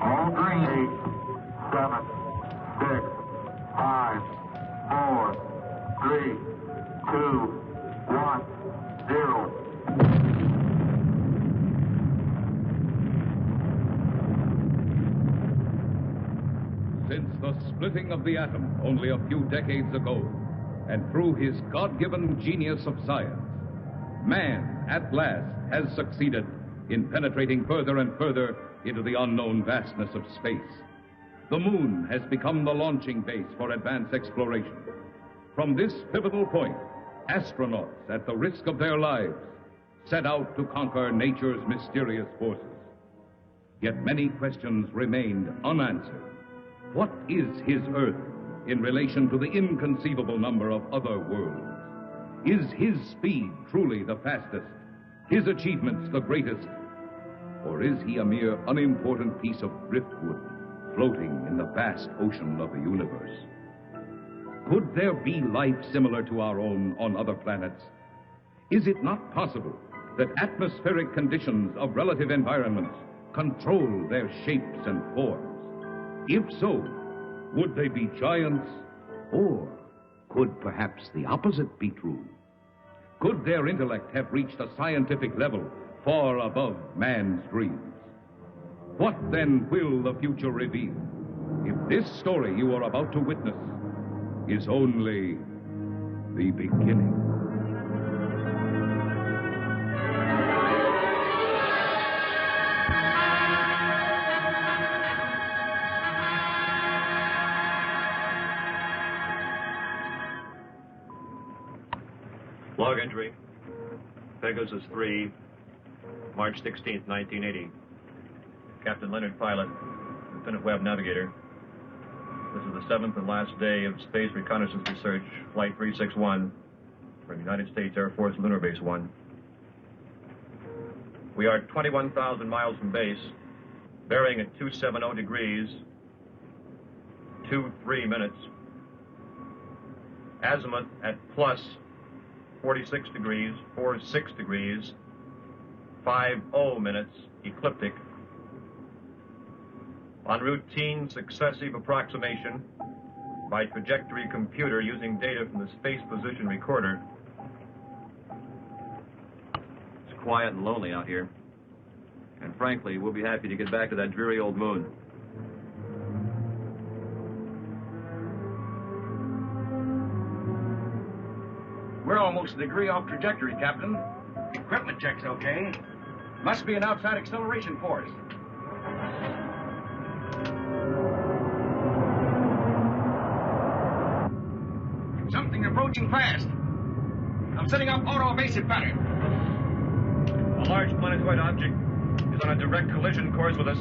All green. 8, 7, 6, 5, 4, 3, 2, 1, 0. Since the splitting of the atom only a few decades ago, and through his God-given genius of science, man, at last, has succeeded in penetrating further and further into the unknown vastness of space. The moon has become the launching base for advanced exploration. From this pivotal point, astronauts, at the risk of their lives, set out to conquer nature's mysterious forces. Yet many questions remained unanswered. What is his Earth in relation to the inconceivable number of other worlds? Is his speed truly the fastest, his achievements the greatest? Or is he a mere unimportant piece of driftwood floating in the vast ocean of the universe? Could there be life similar to our own on other planets? Is it not possible that atmospheric conditions of relative environments control their shapes and forms? If so, would they be giants? Or could perhaps the opposite be true? Could their intellect have reached a scientific level far above man's dreams? What then will the future reveal if this story you are about to witness is only the beginning? Log entry, Pegasus 3, March 16th, 1980. Captain Leonard Pilot, Lieutenant Webb Navigator. This is the 7th and last day of Space Reconnaissance Research, Flight 361, from United States Air Force Lunar Base 1. We are 21,000 miles from base, bearing at 270 degrees, 23 minutes. Azimuth at plus 46 degrees, 46 degrees, 50 minutes, ecliptic. On routine successive approximation by trajectory computer using data from the Space Position Recorder. It's quiet and lonely out here. And frankly, we'll be happy to get back to that dreary old moon. We're almost a degree off trajectory, Captain. Equipment check's okay. Must be an outside acceleration force. Something approaching fast. I'm setting up auto-evasive pattern. A large planetoid object is on a direct collision course with us.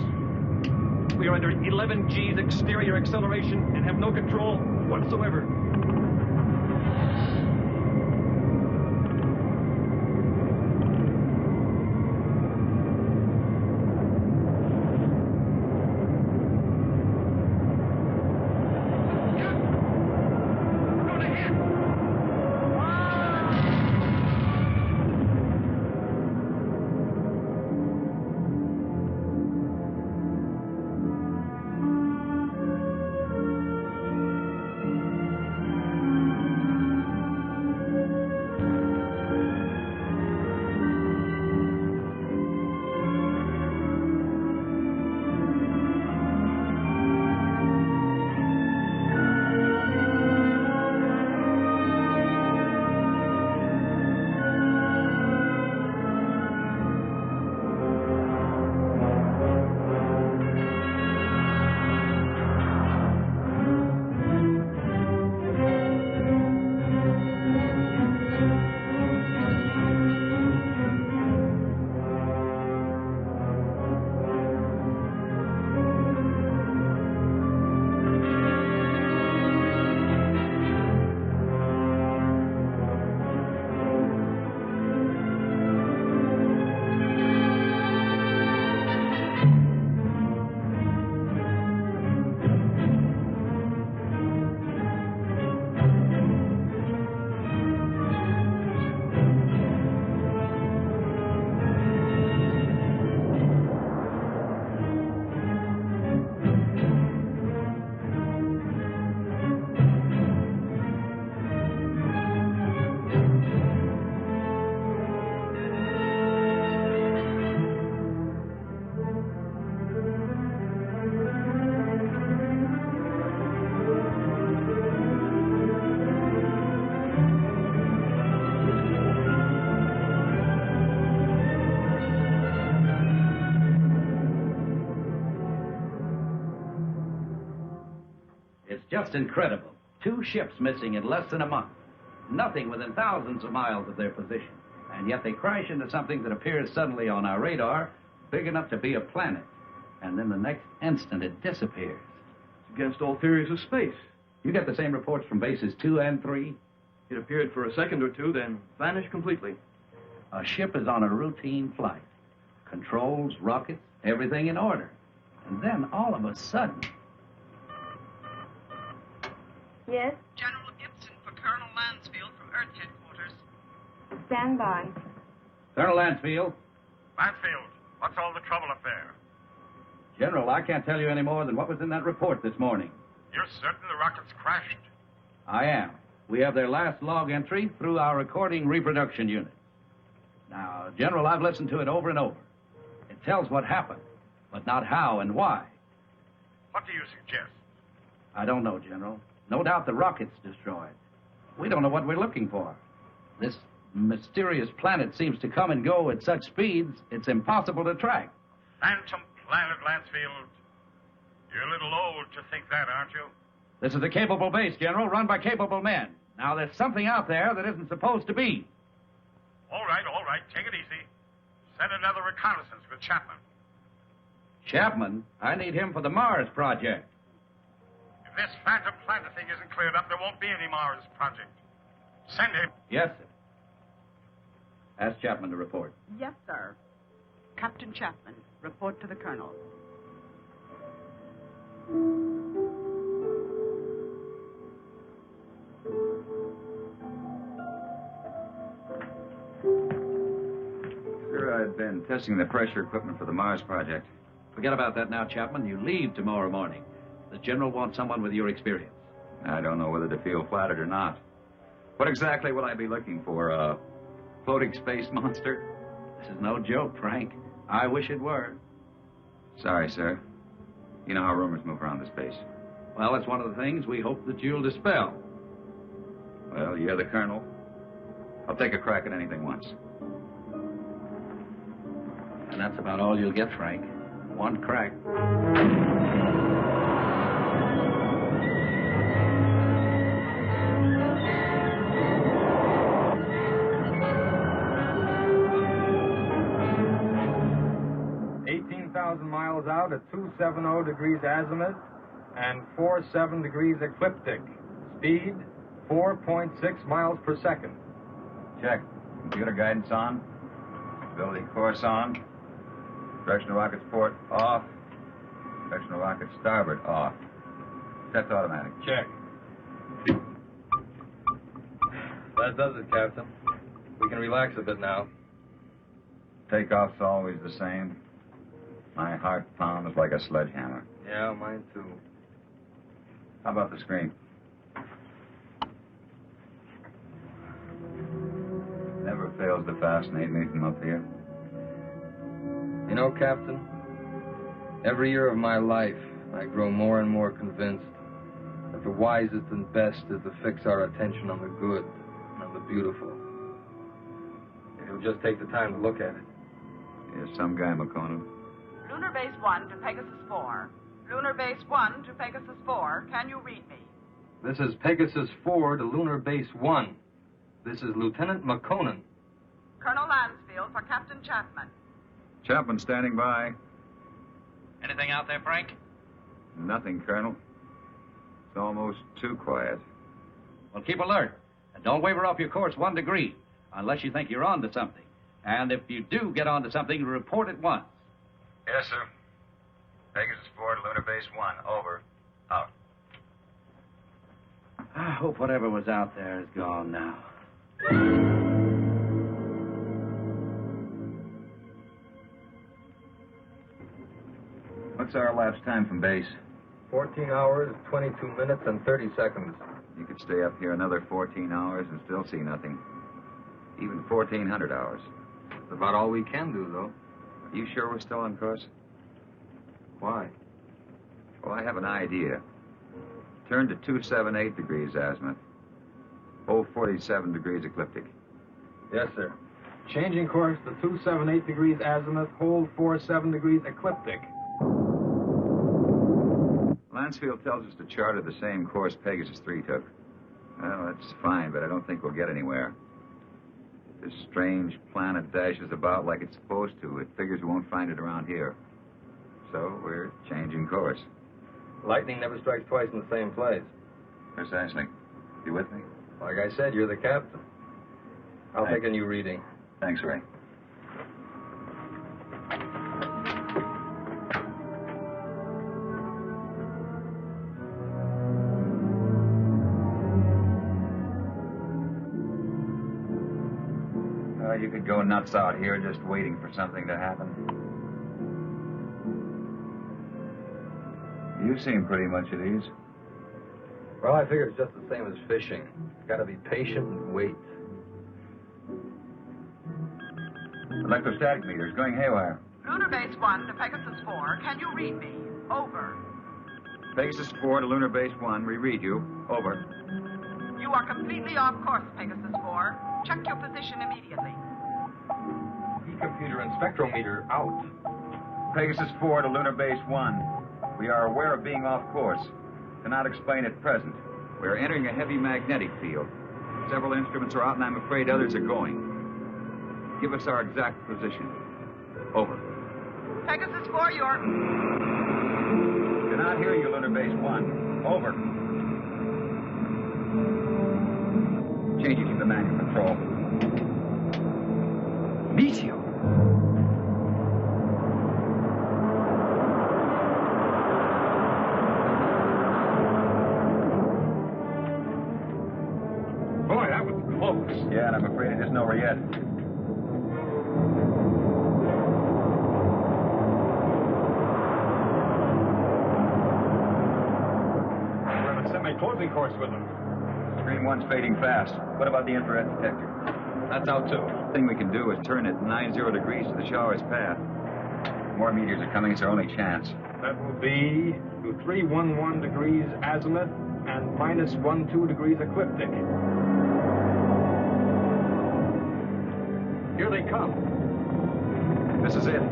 We are under 11 G's exterior acceleration and have no control whatsoever. Just incredible. 2 ships missing in less than a month. Nothing within thousands of miles of their position. And yet they crash into something that appears suddenly on our radar, big enough to be a planet. And then the next instant it disappears. It's against all theories of space. You get the same reports from bases 2 and 3? It appeared for a second or two, then vanished completely. A ship is on a routine flight. Controls, rockets, everything in order. And then all of a sudden... Yes? General Gibson for Colonel Lansfield from Earth Headquarters. Stand by. Colonel Lansfield. Lansfield, what's all the trouble up there? General, I can't tell you any more than what was in that report this morning. You're certain the rockets crashed? I am. We have their last log entry through our recording reproduction unit. Now, General, I've listened to it over and over. It tells what happened, but not how and why. What do you suggest? I don't know, General. No doubt the rocket's destroyed. We don't know what we're looking for. This mysterious planet seems to come and go at such speeds, it's impossible to track. Phantom planet, Lansfield. You're a little old to think that, aren't you? This is a capable base, General, run by capable men. Now, there's something out there that isn't supposed to be. All right, take it easy. Send another reconnaissance with Chapman. Chapman? I need him for the Mars project. If this phantom planet thing isn't cleared up, there won't be any Mars project. Send him. Yes, sir. Ask Chapman to report. Yes, sir. Captain Chapman, report to the Colonel. Sir, I've been testing the pressure equipment for the Mars project. Forget about that now, Chapman. You leave tomorrow morning. The General wants someone with your experience. I don't know whether to feel flattered or not. What exactly will I be looking for? A floating space monster? This is no joke, Frank. I wish it were. Sorry, sir. You know how rumors move around this base. Well, it's one of the things we hope that you'll dispel. Well, you're the colonel. I'll take a crack at anything once. And that's about all you'll get, Frank. One crack. 18,000 miles out at 270 degrees azimuth and 47 degrees ecliptic. Speed 4.6 miles per second. Check. Computer guidance on. Stability course on. Directional rockets port off. Directional rocket starboard off. That's automatic. Check. That does it, Captain. We can relax a bit now. Takeoff's always the same. My heart pounds like a sledgehammer. Yeah, mine too. How about the screen? Never fails to fascinate me from up here. You know, Captain, every year of my life, I grow more and more convinced that the wisest and best is to fix our attention on the good and on the beautiful. If you'll just take the time to look at it. Here's some guy, McConan. Lunar Base 1 to Pegasus 4. Lunar Base 1 to Pegasus 4. Can you read me? This is Pegasus 4 to Lunar Base 1. This is Lieutenant McConan. Colonel Lansfield for Captain Chapman. Chapman standing by. Anything out there, Frank? Nothing, Colonel. It's almost too quiet. Well, keep alert. And don't waver off your course 1 degree, unless you think you're on to something. And if you do get onto something, report at once. Yes, sir. Pegasus 4 to Lunar Base 1. Over. Out. I hope whatever was out there is gone now. What's our elapsed time from base? 14 hours, 22 minutes, and 30 seconds. You could stay up here another 14 hours and still see nothing. Even 1,400 hours. That's about all we can do, though. Are you sure we're still on course? Why? Well, I have an idea. Turn to 278 degrees azimuth. Hold 47 degrees ecliptic. Yes, sir. Changing course to 278 degrees azimuth, hold 47 degrees ecliptic. Lansfield tells us to charter the same course Pegasus 3 took. Well, that's fine, but I don't think we'll get anywhere. This strange planet dashes about like it's supposed to. It figures we won't find it around here. So we're changing course. Lightning never strikes twice in the same place. Precisely. You with me? Like I said, you're the captain. I'll take a new reading. Thanks, Ray. You could go nuts out here just waiting for something to happen. You seem pretty much at ease. Well, I figure it's just the same as fishing. Gotta be patient and wait. Electrostatic meters going haywire. Lunar Base 1 to Pegasus 4. Can you read me? Over. Pegasus 4 to Lunar Base 1. We read you. Over. You are completely off course, Pegasus 4. Check your position immediately. E-computer and spectrometer out. Pegasus 4 to Lunar Base 1. We are aware of being off course. Cannot explain at present. We are entering a heavy magnetic field. Several instruments are out, and I'm afraid others are going. Give us our exact position. Over. Pegasus 4, you're... Cannot hear you, Lunar Base 1. Over. Changing to the manual control. Meteor. Boy, that was close. Yeah, and I'm afraid it isn't over yet. We're on a semi-closing course with them. Screen 1's fading fast. What about the infrared detector? That's out, too. The thing we can do is turn it 90 degrees to the shower's path. More meteors are coming. It's our only chance. That will be to 311 degrees azimuth and minus 12 degrees ecliptic. Here they come. This is it.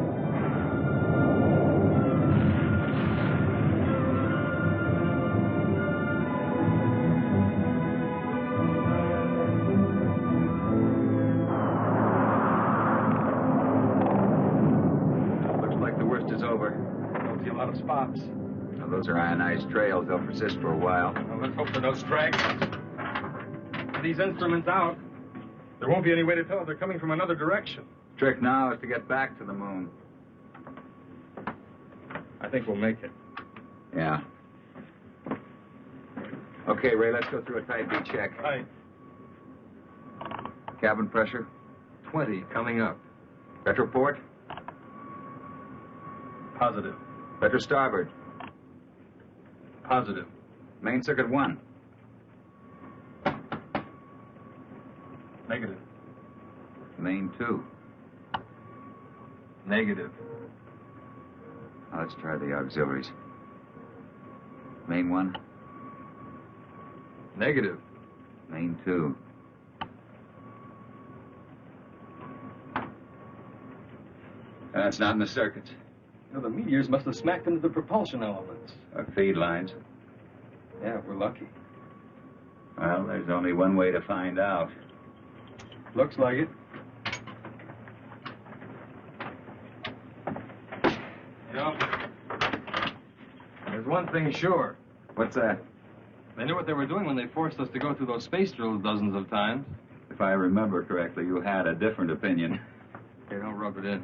Looks like the worst is over. Don't see a lot of spots. Now, those are ionized trails. They'll persist for a while. Well, let's hope for no stragglers. With these instruments out, there won't be any way to tell if they're coming from another direction. Trick now is to get back to the moon. I think we'll make it. Yeah. Okay, Ray, let's go through a type B check. Right. Cabin pressure? 20 coming up. Retroport? Positive. Retro starboard? Positive. Main circuit 1? Negative. Main 2? Negative. Now let's try the auxiliaries. Main 1? Negative. Main 2? That's not in the circuits. You know, the meteors must have smacked into the propulsion elements. Or feed lines. Yeah, we're lucky. Well, there's only one way to find out. Looks like it. You know, there's one thing sure. What's that? They knew what they were doing when they forced us to go through those space drills dozens of times. If I remember correctly, you had a different opinion. Here, don't rub it in.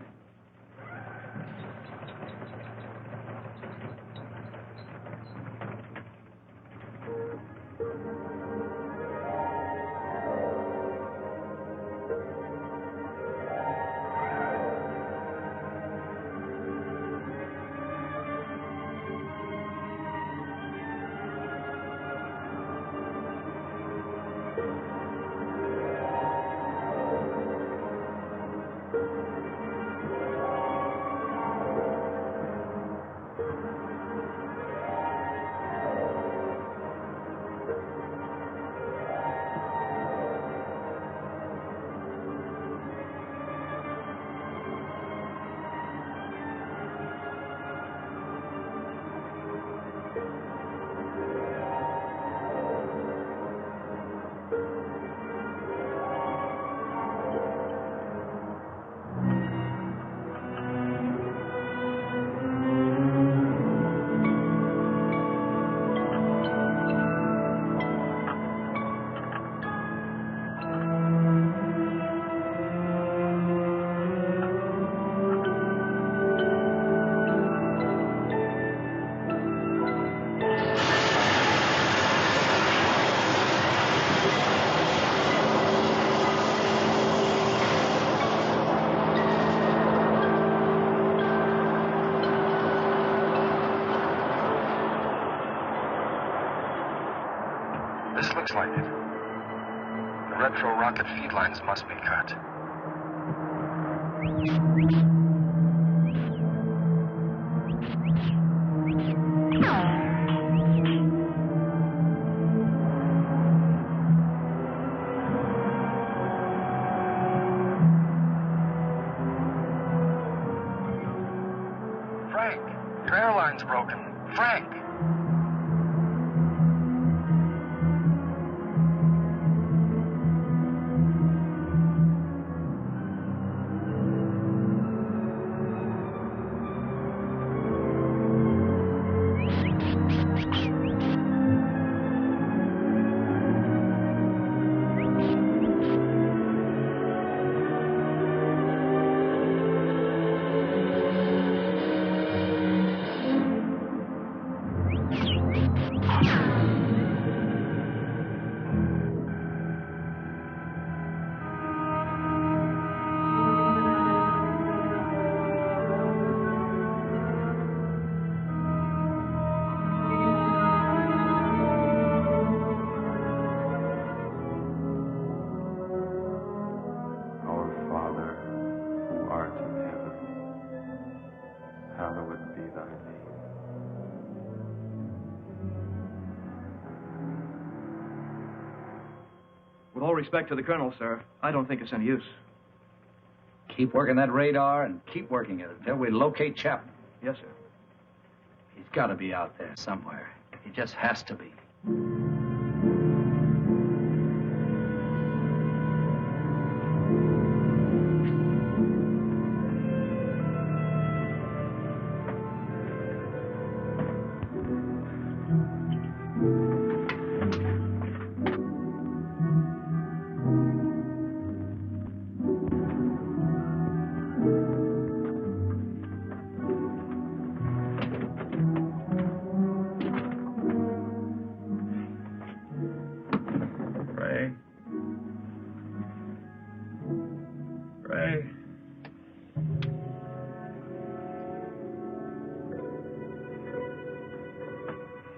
This looks like it. The retro rocket feed lines must be cut. Frank, your airline's broken. Frank! With all respect to the colonel, sir, I don't think it's any use. Keep working that radar and keep working it until we locate Chapman. Yes, sir. He's got to be out there somewhere. He just has to be.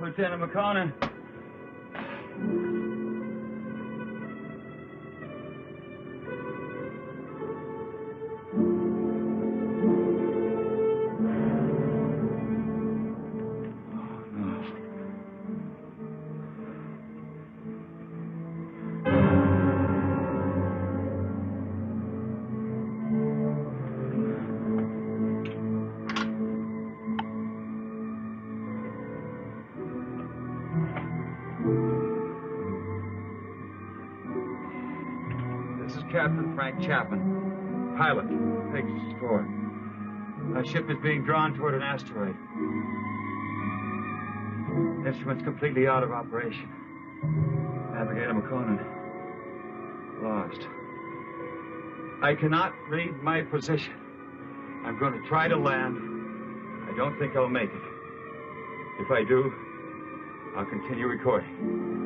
Lieutenant McConnell. Captain Frank Chapman, pilot, Pegasus 4. Our ship is being drawn toward an asteroid. Instruments completely out of operation. Navigator McConan, lost. I cannot read my position. I'm going to try to land. I don't think I'll make it. If I do, I'll continue recording.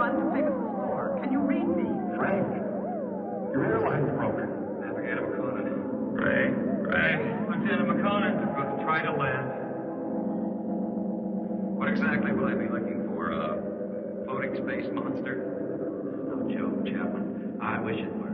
1 to Pegasus 4. Can you read me? Frank, your airline's broken. Navigator McConan. Ray. Lieutenant McConan. We'll try to land. What exactly will I be looking for? A floating space monster? No joke, Chaplain. I wish it were.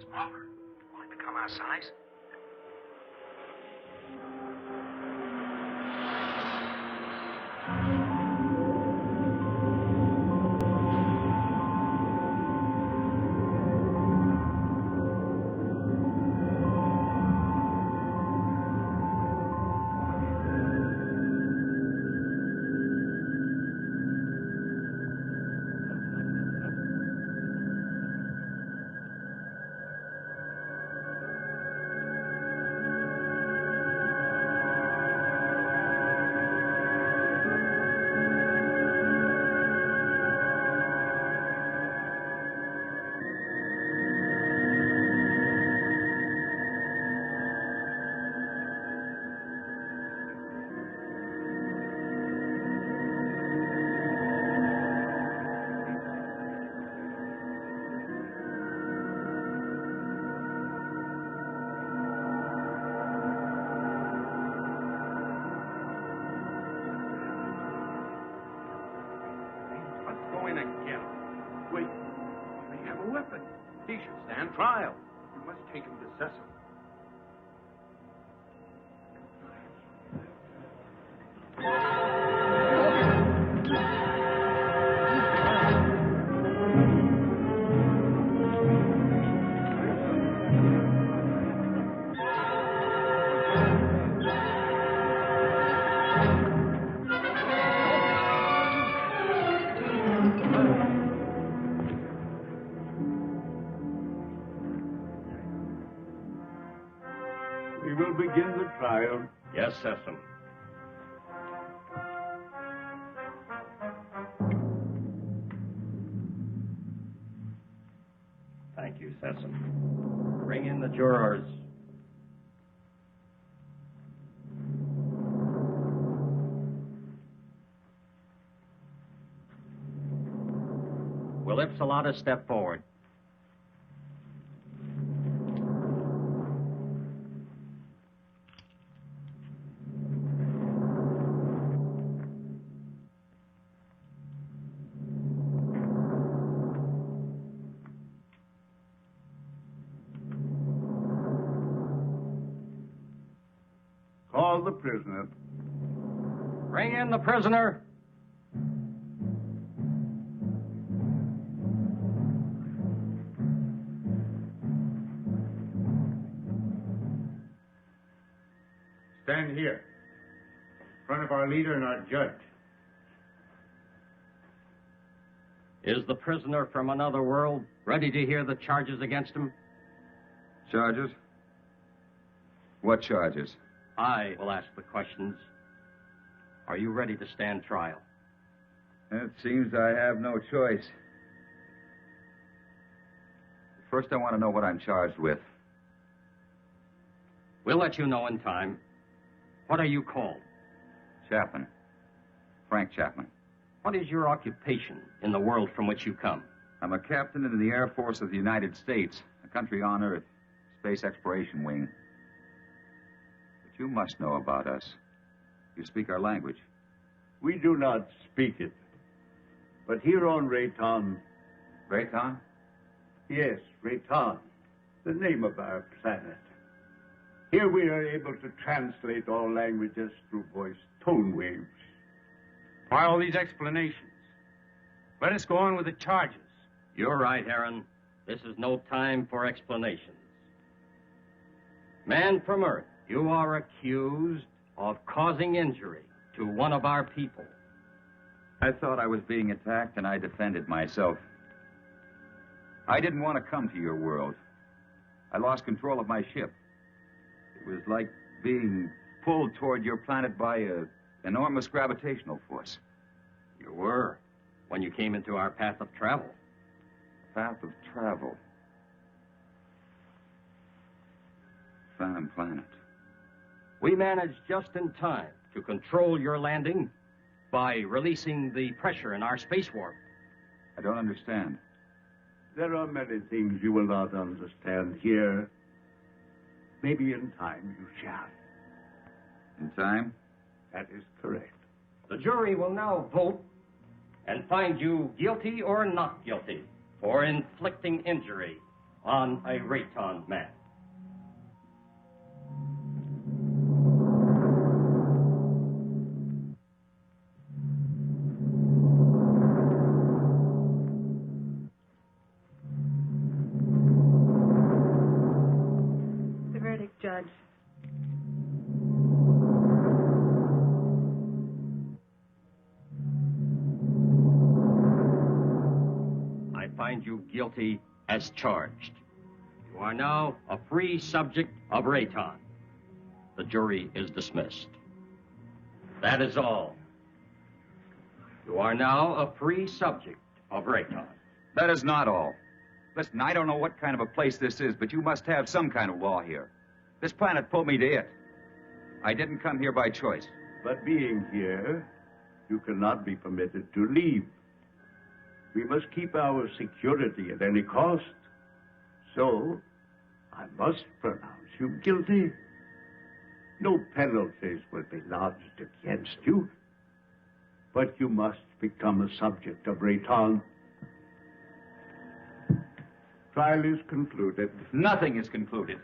Smaller. Will it become our size? He should stand trial. You must take him to Cecil. We will begin the trial. Yes, Cecil. Thank you, Cecil. Bring in the jurors. Will Ipsilata step forward? Call the prisoner. Bring in the prisoner. stand here, in front of our leader and our judge. Is the prisoner from another world ready to hear the charges against him? Charges? What charges? I will ask the questions. Are you ready to stand trial? It seems I have no choice. First, I want to know what I'm charged with. We'll let you know in time. What are you called? Chapman. Frank Chapman. What is your occupation in the world from which you come? I'm a captain in the Air Force of the United States, a country on Earth, Space Exploration Wing. But you must know about us. You speak our language. We do not speak it. But here on Rayton... Rayton? Yes, Rayton, the name of our planet. Here we are able to translate all languages through voice tone waves. Why all these explanations? Let us go on with the charges. You're right, Aaron. This is no time for explanations. Man from Earth, you are accused of causing injury to one of our people. I thought I was being attacked, and I defended myself. I didn't want to come to your world. I lost control of my ship. It was like being pulled toward your planet by an enormous gravitational force. You were, when you came into our path of travel. Path of travel. Phantom planet. We managed just in time to control your landing by releasing the pressure in our space warp. I don't understand. There are many things you will not understand here. Maybe in time you shall. In time? That is correct. The jury will now vote and find you guilty or not guilty for inflicting injury on a Rayton man. The verdict, Judge. I find you guilty as charged. You are now a free subject of Rayton. The jury is dismissed. That is all. You are now a free subject of Rayton. That is not all. Listen, I don't know what kind of a place this is, but you must have some kind of law here. This planet pulled me to it. I didn't come here by choice. But being here, you cannot be permitted to leave. We must keep our security at any cost. So, I must pronounce you guilty. No penalties will be lodged against you. But you must become a subject of Rayton. Trial is concluded. Nothing is concluded.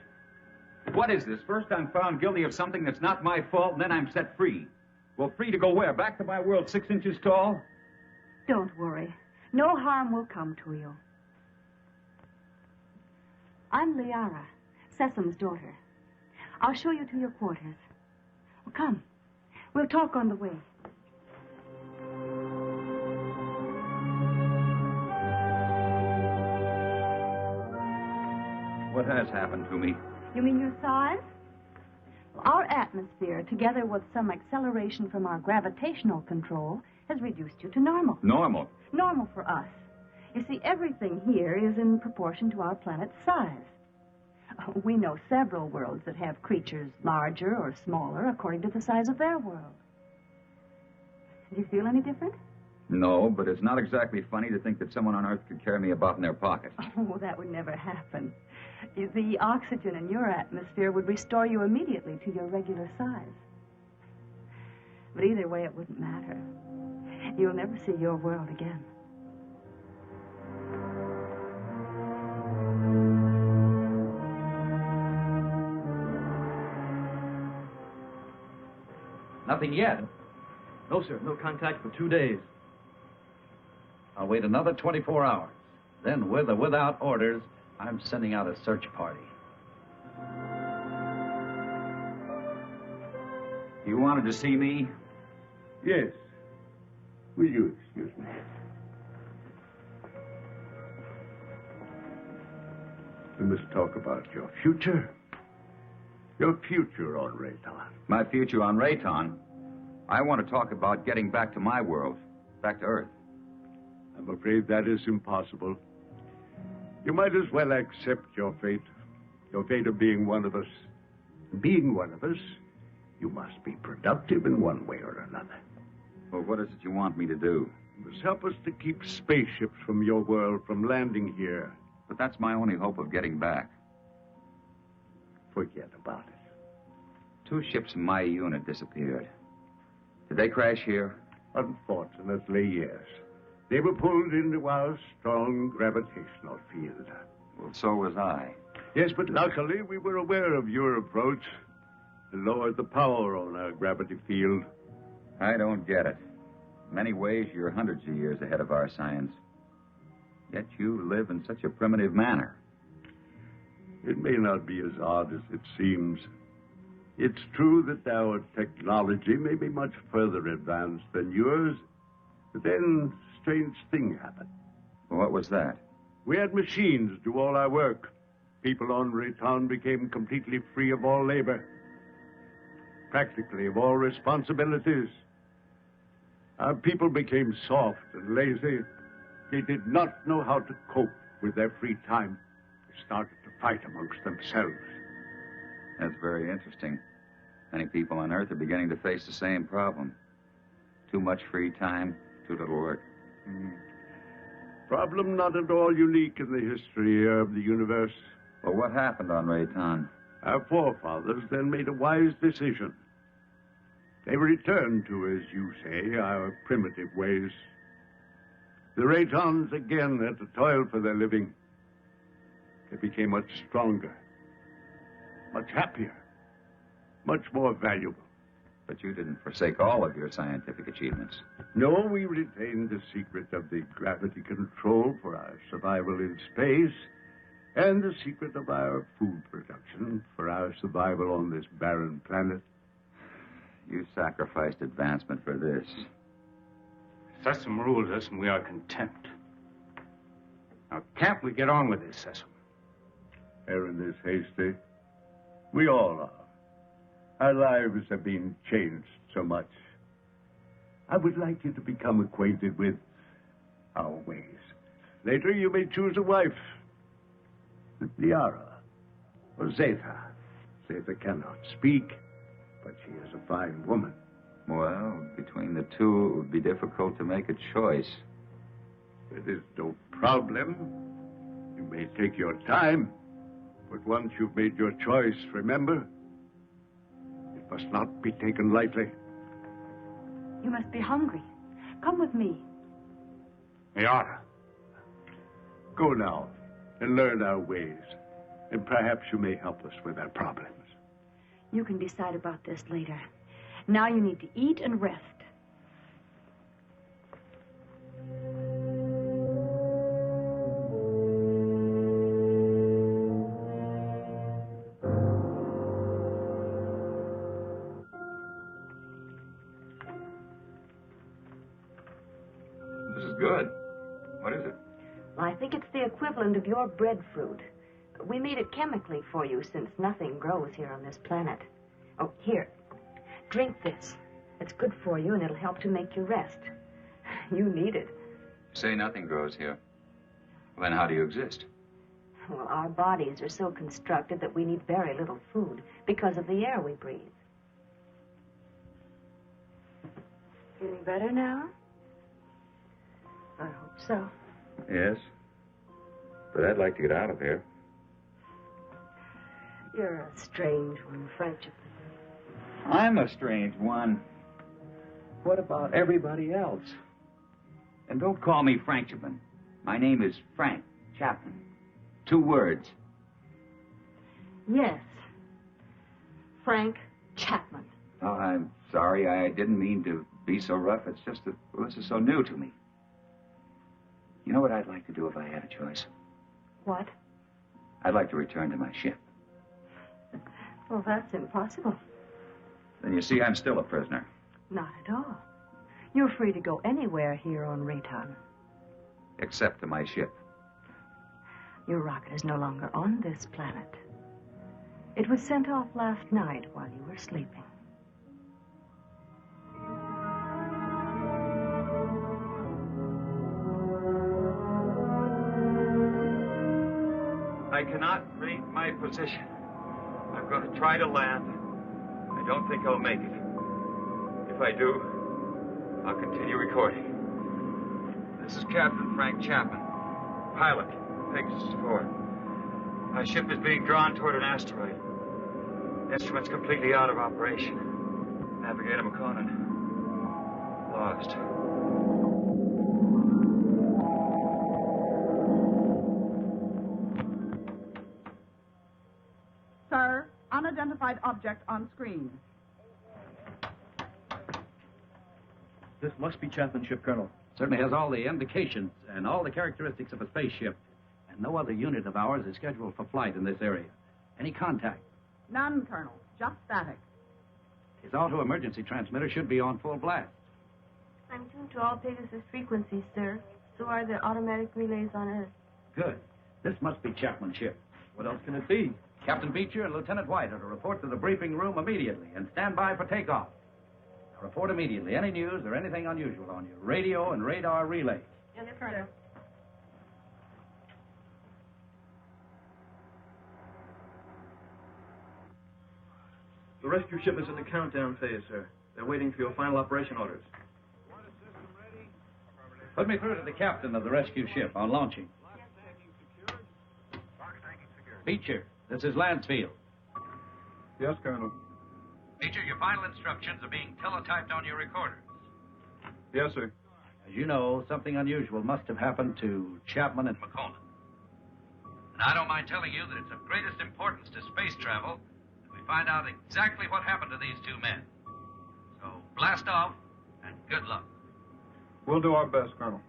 What is this? First I'm found guilty of something that's not my fault, and then I'm set free. Well, free to go where? Back to my world 6 inches tall? Don't worry. No harm will come to you. I'm Liara, Sesam's daughter. I'll show you to your quarters. Well, come. We'll talk on the way. What has happened to me? You mean your size? Well, our atmosphere, together with some acceleration from our gravitational control, has reduced you to normal. Normal? Normal for us. You see, everything here is in proportion to our planet's size. We know several worlds that have creatures larger or smaller according to the size of their world. Do you feel any different? No, but it's not exactly funny to think that someone on Earth could carry me about in their pocket. Oh, that would never happen. The oxygen in your atmosphere would restore you immediately to your regular size. But either way, it wouldn't matter. You'll never see your world again. Nothing yet. No, sir. No contact for 2 days. I'll wait another 24 hours. Then, with or without orders, I'm sending out a search party. You wanted to see me? Yes. Will you excuse me? We must talk about your future. Your future on Rayton. My future on Rayton? I want to talk about getting back to my world, back to Earth. I'm afraid that is impossible. You might as well accept your fate of being one of us. Being one of us, you must be productive in one way or another. Well, what is it you want me to do? You must help us to keep spaceships from your world from landing here. But that's my only hope of getting back. Forget about it. 2 ships in my unit disappeared. Did they crash here? Unfortunately, yes. They were pulled into our strong gravitational field. Well, so was I. Yes, but luckily we were aware of your approach and lowered the power on our gravity field. I don't get it. In many ways, you're hundreds of years ahead of our science. Yet you live in such a primitive manner. It may not be as odd as it seems. It's true that our technology may be much further advanced than yours, but then a strange thing happened. What was that? We had machines do all our work. People on Rayton became completely free of all labor, practically of all responsibilities. Our people became soft and lazy. They did not know how to cope with their free time. They started to fight amongst themselves. That's very interesting. Many people on Earth are beginning to face the same problem. Too much free time, too little work. Problem not at all unique in the history of the universe. Well, what happened on Rayton? Our forefathers then made a wise decision. They returned to, as you say, our primitive ways. The Raytons again had to toil for their living. They became much stronger, much happier, much more valuable. But you didn't forsake all of your scientific achievements. No, we retained the secret of the gravity control for our survival in space, and the secret of our food production for our survival on this barren planet. You sacrificed advancement for this. Sesame rules us, and we are content. Now, can't we get on with this, Sesame? Aaron is hasty. We all are. Our lives have been changed so much. I would like you to become acquainted with our ways. Later, you may choose a wife. Liara or Zeta. Zeta cannot speak, but she is a fine woman. Well, between the two, it would be difficult to make a choice. It is no problem. You may take your time, but once you've made your choice, remember, it must not be taken lightly. You must be hungry. Come with me. Liara, go now and learn our ways, and perhaps you may help us with our problems. You can decide about this later. Now you need to eat and rest. This is good. What is it? Well, I think it's the equivalent of your breadfruit. We made it chemically for you since nothing grows here on this planet. Oh, here. Drink this. It's good for you, and it'll help to make you rest. You need it. Say nothing grows here. Well, then how do you exist? Well, our bodies are so constructed that we need very little food because of the air we breathe. Feeling better now? I hope so. Yes. But I'd like to get out of here. You're a strange one, Frenchman. I'm a strange one. What about everybody else? And don't call me Frenchman. My name is Frank Chapman. 2 words. Yes. Frank Chapman. Oh, I'm sorry. I didn't mean to be so rough. It's just that this is so new to me. You know what I'd like to do if I had a choice? What? I'd like to return to my ship. Well, that's impossible. Then you see I'm still a prisoner. Not at all. You're free to go anywhere here on Rayton. Except to my ship. Your rocket is no longer on this planet. It was sent off last night while you were sleeping. I cannot rate my position. I'm going to try to land. I don't think I'll make it. If I do, I'll continue recording. This is Captain Frank Chapman, pilot, Pegasus 4. My ship is being drawn toward an asteroid. Instruments completely out of operation. Navigator McConan lost. Sir, unidentified object on screen. This must be Chapman's ship, Colonel. Certainly has all the indications and all the characteristics of a spaceship. And no other unit of ours is scheduled for flight in this area. Any contact? None, Colonel. Just static. His auto-emergency transmitter should be on full blast. I'm tuned to all Pegasus frequencies, sir. So are the automatic relays on Earth. Good. This must be Chapman's ship. What else can it be? Captain Beecher and Lieutenant White are to report to the briefing room immediately and stand by for takeoff. Now report immediately any news or anything unusual on your radio and radar relays. Yes, sir. The rescue ship is in the countdown phase, sir. They're waiting for your final operation orders. Put me through to the captain of the rescue ship on launching. Beecher, this is Lansfield. Yes, Colonel. Beecher, your final instructions are being teletyped on your recorders. Yes, sir. As you know, something unusual must have happened to Chapman and McConan. And I don't mind telling you that it's of greatest importance to space travel that we find out exactly what happened to these two men. So blast off, and good luck. We'll do our best, Colonel.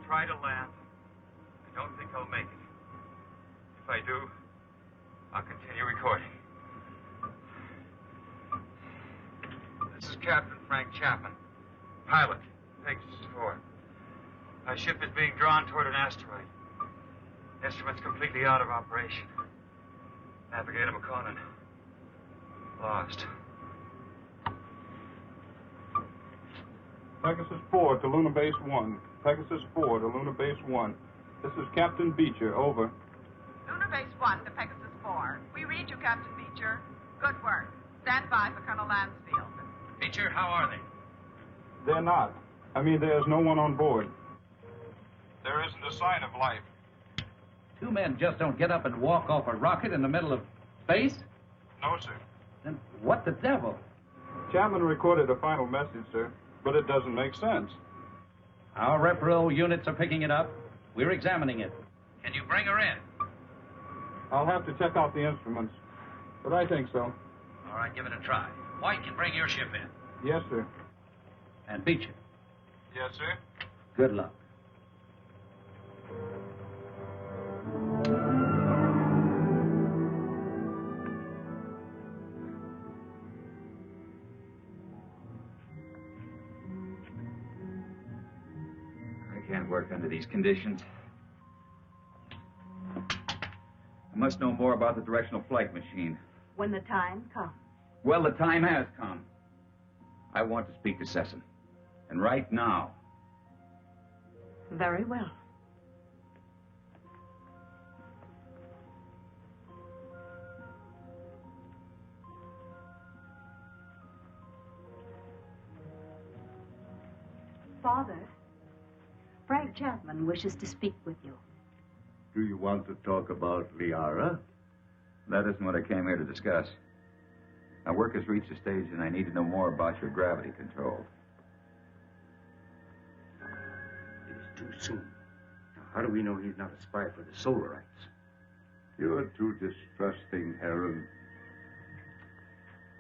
Try to land. I don't think I'll make it. If I do, I'll continue recording. This is Captain Frank Chapman, pilot, Pegasus 4. My ship is being drawn toward an asteroid. Instruments completely out of operation. Navigator McConan lost. Pegasus 4 to Lunar Base 1. Pegasus 4 to Lunar Base 1. This is Captain Beecher, over. Lunar Base 1 to Pegasus 4. We read you, Captain Beecher. Good work. Stand by for Colonel Lansfield. Beecher, how are they? They're not. I mean, there's no one on board. There isn't a sign of life. Two men just don't get up and walk off a rocket in the middle of space? No, sir. Then what the devil? Chapman recorded a final message, sir, but it doesn't make sense. Our repro units are picking it up. We're examining it. Can you bring her in? I'll have to check out the instruments, but I think so. All right, give it a try. White can bring your ship in. Yes, sir. And Beecher. Yes, sir. Good luck. I can't work under these conditions. I must know more about the directional flight machine. When the time comes. Well, the time has come. I want to speak to Sesson. And right now. Very well. Father, Frank Chapman wishes to speak with you. Do you want to talk about Liara? That isn't what I came here to discuss. My work has reached a stage and I need to know more about your gravity control. It's too soon. Now, how do we know he's not a spy for the Solarites? You're too distrusting, Heron.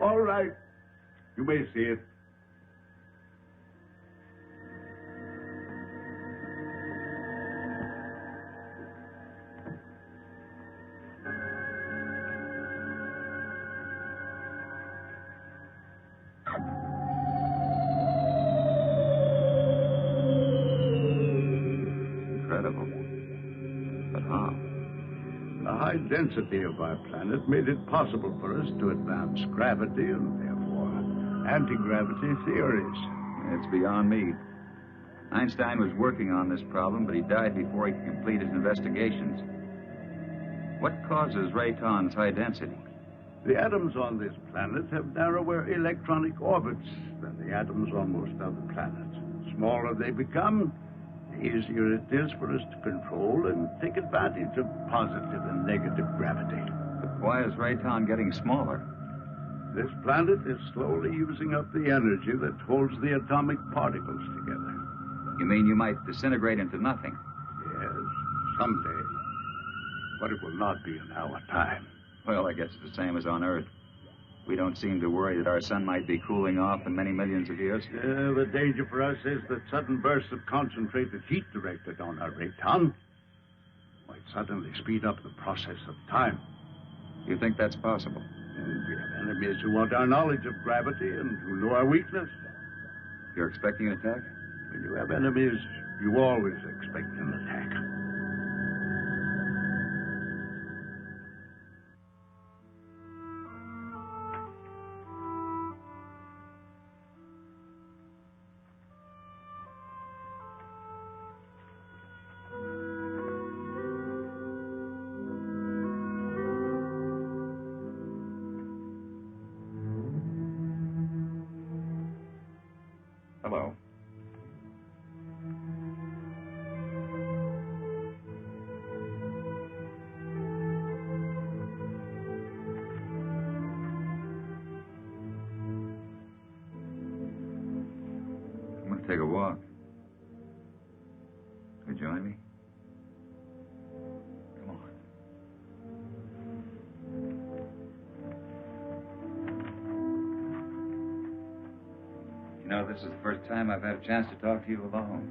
All right. You may see it. The density of our planet made it possible for us to advance gravity and therefore anti-gravity theories. It's beyond me. Einstein was working on this problem, but he died before he could complete his investigations. What causes Rayton's high density? The atoms on this planet have narrower electronic orbits than the atoms on most other planets. The smaller they become, the easier it is for us to control and take advantage of positive and negative gravity. But why is Rayton getting smaller? This planet is slowly using up the energy that holds the atomic particles together. You mean you might disintegrate into nothing? Yes, someday. But it will not be in our time. Well, I guess it's the same as on Earth. We don't seem to worry that our sun might be cooling off in many millions of years. The danger for us is that sudden bursts of concentrated heat directed on our Rayton might suddenly speed up the process of time. You think that's possible? And we have enemies who want our knowledge of gravity and who know our weakness. You're expecting an attack? When you have enemies, you always expect an attack. Hello. I'm going to take a walk. Will you join me? Come on. You know, this is the first time I've had a chance to talk to you alone.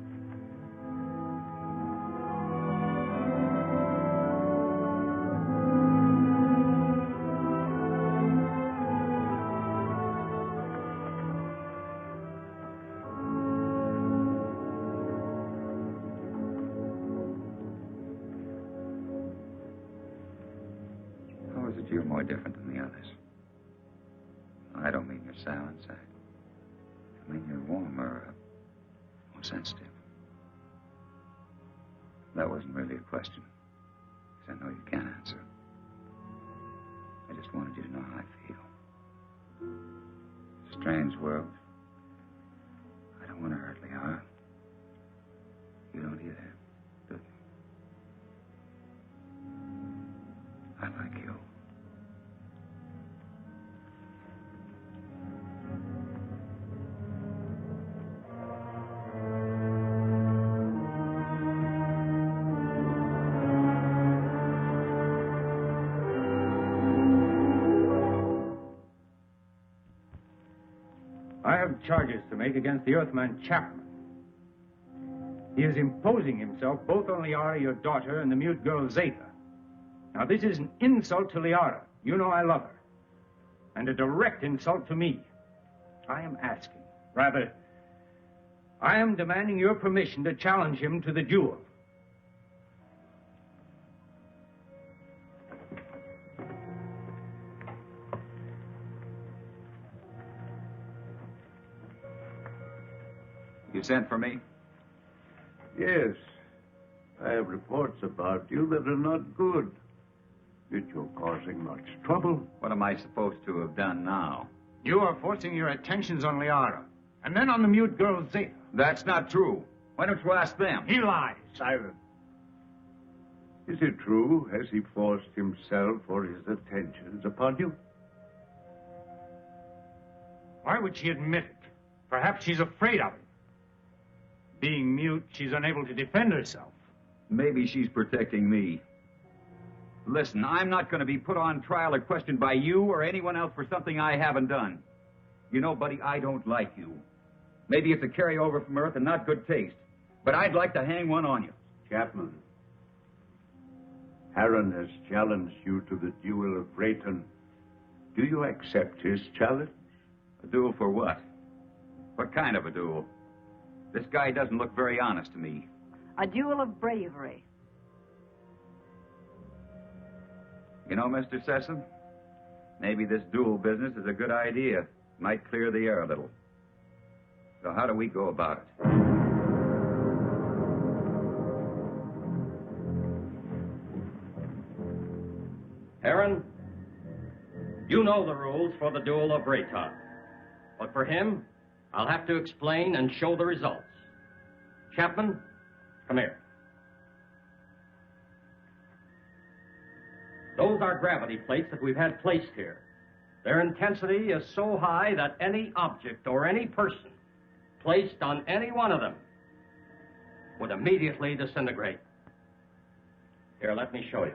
How is it you're more different than the others? I don't mean your silent side. I mean, you're warmer, more sensitive. That wasn't really a question, because I know you can't answer. I just wanted you to know how I feel. It's a strange world. I don't want to hurt Liara. You don't either, do you? I like you. charges to make against the Earthman Chapman. He is imposing himself both on Liara, your daughter, and the mute girl Zeta. Now, this is an insult to Liara. You know I love her. And a direct insult to me. I am asking, rather, I am demanding your permission to challenge him to the duel. You sent for me? Yes. I have reports about you that are not good. That you're causing much trouble. What am I supposed to have done now? You are forcing your attentions on Liara, and then on the mute girl Zeta. That's not true. Why don't you ask them? He lies. Silence. Is it true? Has he forced himself or his attentions upon you? Why would she admit it? Perhaps she's afraid of him. Being mute, she's unable to defend herself. Maybe she's protecting me. Listen, I'm not going to be put on trial or questioned by you or anyone else for something I haven't done. You know, buddy, I don't like you. Maybe it's a carryover from Earth and not good taste, but I'd like to hang one on you. Chapman, Harron has challenged you to the duel of Rayton. Do you accept his challenge? A duel for what? What kind of a duel? This guy doesn't look very honest to me. A duel of bravery. You know, Mr. Sessom, maybe this duel business is a good idea. Might clear the air a little. So how do we go about it? Aaron, you know the rules for the duel of Rayton. But for him, I'll have to explain and show the results. Chapman, come here. Those are gravity plates that we've had placed here. Their intensity is so high that any object or any person placed on any one of them would immediately disintegrate. Here, let me show you.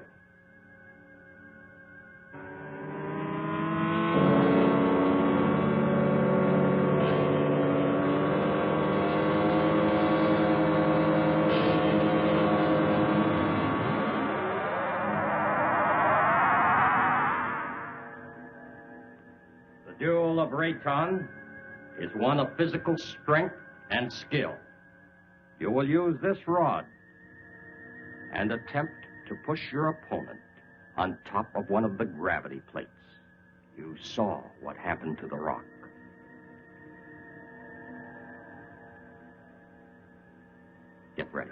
The duel of Rayton is one of physical strength and skill. You will use this rod and attempt to push your opponent on top of one of the gravity plates. You saw what happened to the rock. Get ready.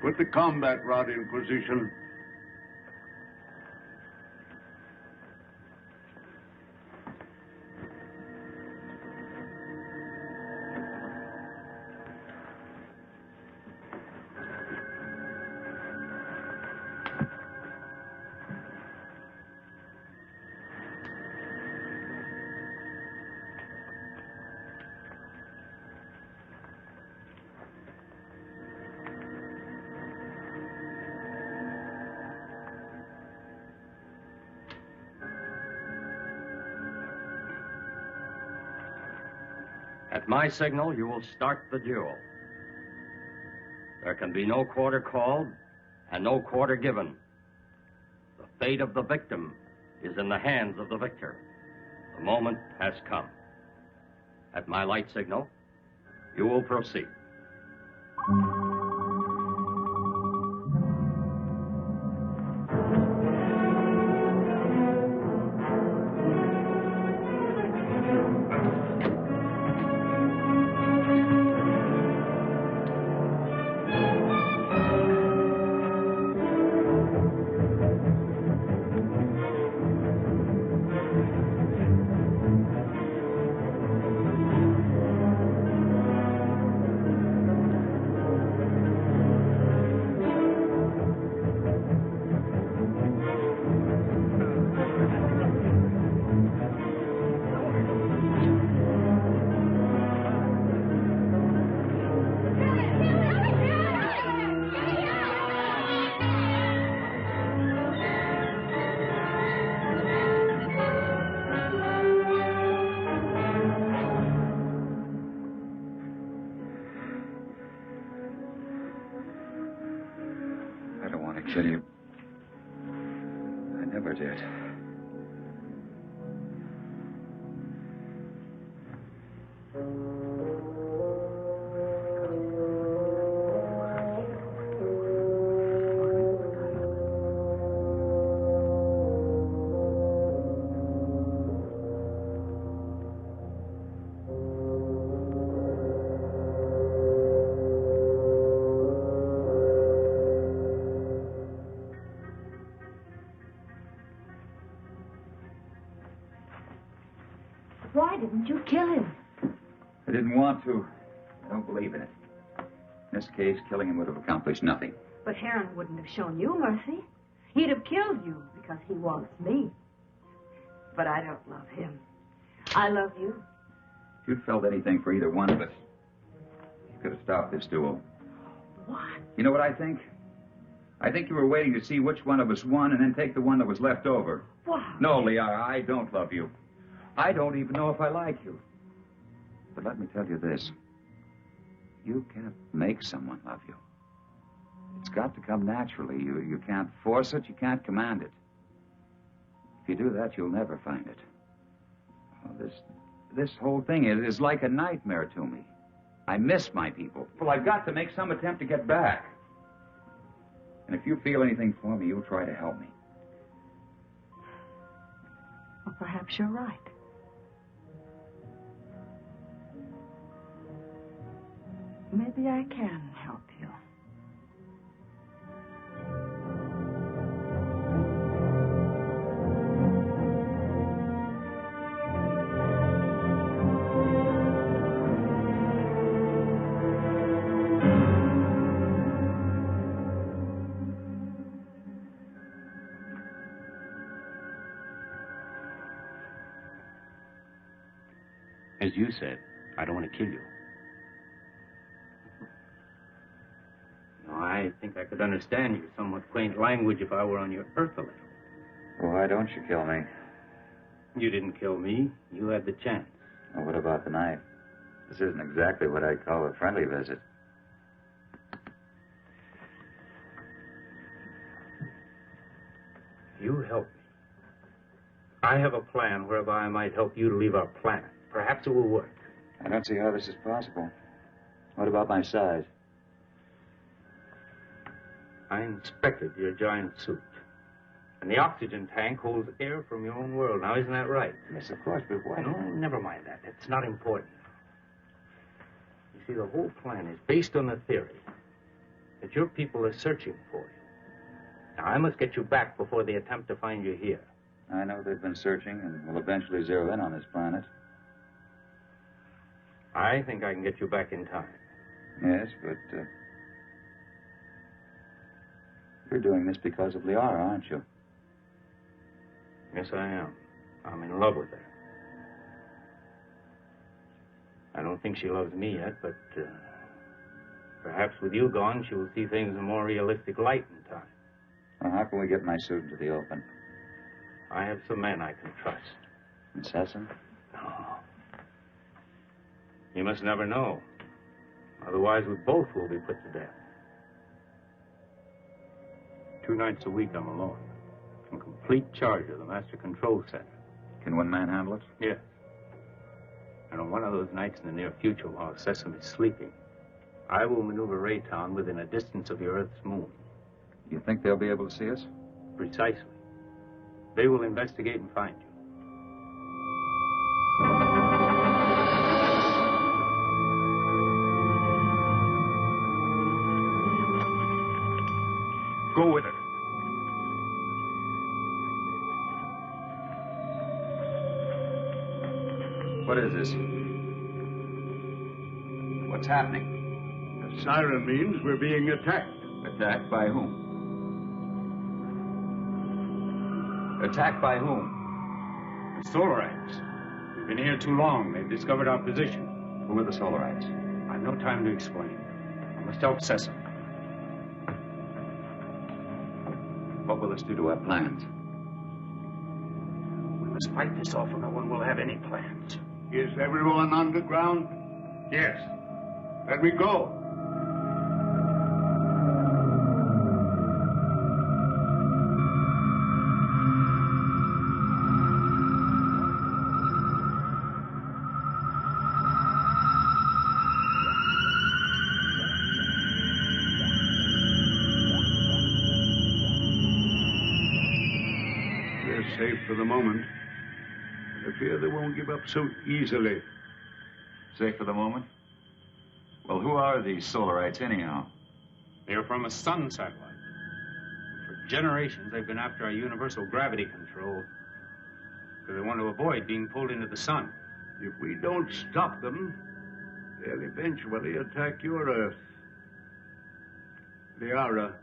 Put the combat rod in position. At my signal, you will start the duel. There can be no quarter called and no quarter given. The fate of the victim is in the hands of the victor. The moment has come. At my light signal, you will proceed. kill you. I never did. Why didn't you kill him? I didn't want to. I don't believe in it. In this case, killing him would have accomplished nothing. But Heron wouldn't have shown you mercy. He'd have killed you because he wants me. But I don't love him. I love you. If you'd felt anything for either one of us, you could have stopped this duel. What? You know what I think? I think you were waiting to see which one of us won and then take the one that was left over. What? No, Liara, I don't love you. I don't even know if I like you. But let me tell you this. You can't make someone love you. It's got to come naturally. You can't force it. You can't command it. If you do that, you'll never find it. Oh, this whole thing is like a nightmare to me. I miss my people. Well, I've got to make some attempt to get back. And if you feel anything for me, you'll try to help me. Well, perhaps you're right. Maybe I can help you. As you said, I don't want to kill you. No, I think I could understand your somewhat quaint language if I were on your earth a little. Well, why don't you kill me? You didn't kill me. You had the chance. Well, what about the knife? This isn't exactly what I'd call a friendly visit. You help me. I have a plan whereby I might help you to leave our planet. Perhaps it will work. I don't see how this is possible. What about my size? I inspected your giant suit. And the oxygen tank holds air from your own world. Now, isn't that right? Yes, of course, but why? No, never mind that. It's not important. You see, the whole plan is based on the theory that your people are searching for you. Now, I must get you back before they attempt to find you here. I know they've been searching and will eventually zero in on this planet. I think I can get you back in time. Yes, but you're doing this because of Liara, aren't you? Yes, I am. I'm in love with her. I don't think she loves me yet, but perhaps with you gone, she will see things in a more realistic light in time. Well, how can we get my suit into the open? I have some men I can trust. Miss Hessen? No. You must never know. Otherwise, we both will be put to death. 2 nights a week, I'm alone. In complete charge of the master control center. Can one man handle it? Yes. And on one of those nights in the near future, while Sesame is sleeping, I will maneuver Raytown within a distance of your Earth's moon. You think they'll be able to see us? Precisely. They will investigate and find you. Go with her. What is this? What's happening? The siren means we're being attacked. Attacked by whom? Attacked by whom? The Solarites. We've been here too long. They've discovered our position. Who are the Solarites? I've no time to explain. I must help Sesame. What will this do to our plans? We must fight this off or no one will have any plans. Is everyone underground? Yes. Let me go. for the moment. I fear they won't give up so easily. Safe for the moment? Well, who are these Solarites, anyhow? They're from a sun satellite. For generations, they've been after our universal gravity control because they want to avoid being pulled into the sun. If we don't stop them, they'll eventually attack your Earth. Liara,